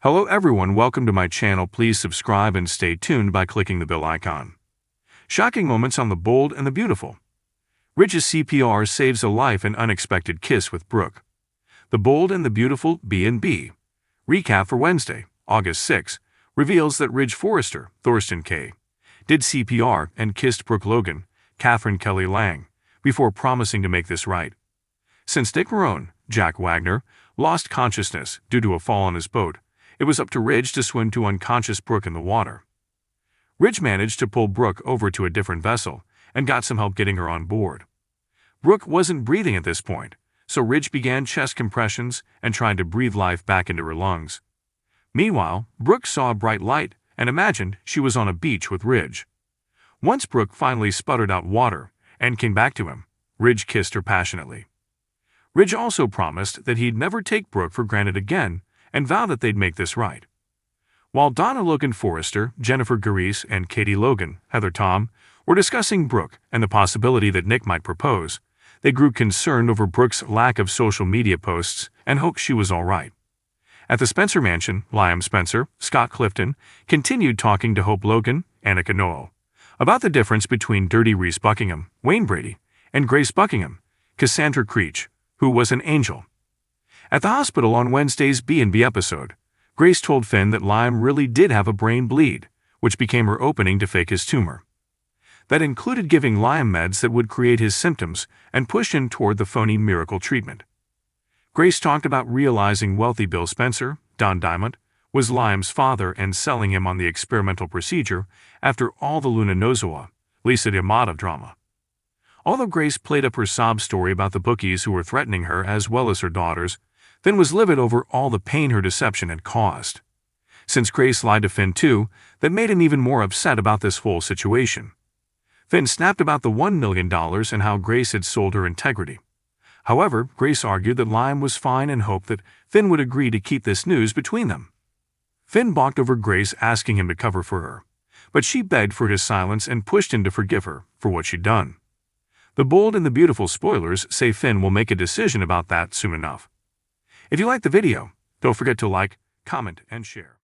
Hello everyone, welcome to my channel. Please subscribe and stay tuned by clicking the bell icon. Shocking moments on The Bold and the Beautiful. Ridge's CPR saves a life and unexpected kiss with Brooke. The Bold and the Beautiful B&B. Recap for Wednesday, August 6, reveals that Ridge Forrester, Thorsten K., did CPR and kissed Brooke Logan, Catherine Kelly Lang, before promising to make this right. Since Dick Marone, Jack Wagner, lost consciousness due to a fall on his boat, it was up to Ridge to swim to unconscious Brooke in the water. Ridge managed to pull Brooke over to a different vessel and got some help getting her on board. Brooke wasn't breathing at this point, so Ridge began chest compressions and tried to breathe life back into her lungs. Meanwhile, Brooke saw a bright light and imagined she was on a beach with Ridge. Once Brooke finally sputtered out water and came back to him, Ridge kissed her passionately. Ridge also promised that he'd never take Brooke for granted again and vowed that they'd make this right. While Donna Logan Forrester, Jennifer Gareis, and Katie Logan, Heather Tom, were discussing Brooke and the possibility that Nick might propose, they grew concerned over Brooke's lack of social media posts and hoped she was all right. At the Spencer mansion, Liam Spencer, Scott Clifton, continued talking to Hope Logan, Annika Noel, about the difference between Dirty Reese Buckingham, Wayne Brady, and Grace Buckingham, Cassandra Creech, who was an angel. At the hospital on Wednesday's B&B episode, Grace told Finn that Liam really did have a brain bleed, which became her opening to fake his tumor. That included giving Liam meds that would create his symptoms and push him toward the phony miracle treatment. Grace talked about realizing wealthy Bill Spencer, Don Diamond, was Liam's father and selling him on the experimental procedure after all the Luna Nozoa, Lisa D'Amato drama. Although Grace played up her sob story about the bookies who were threatening her as well as her daughters, Finn was livid over all the pain her deception had caused. Since Grace lied to Finn too, that made him even more upset about this whole situation. Finn snapped about the $1 million and how Grace had sold her integrity. However, Grace argued that Liam was fine and hoped that Finn would agree to keep this news between them. Finn balked over Grace asking him to cover for her, but she begged for his silence and pushed him to forgive her for what she'd done. The Bold and the Beautiful spoilers say Finn will make a decision about that soon enough. If you liked the video, don't forget to like, comment, and share.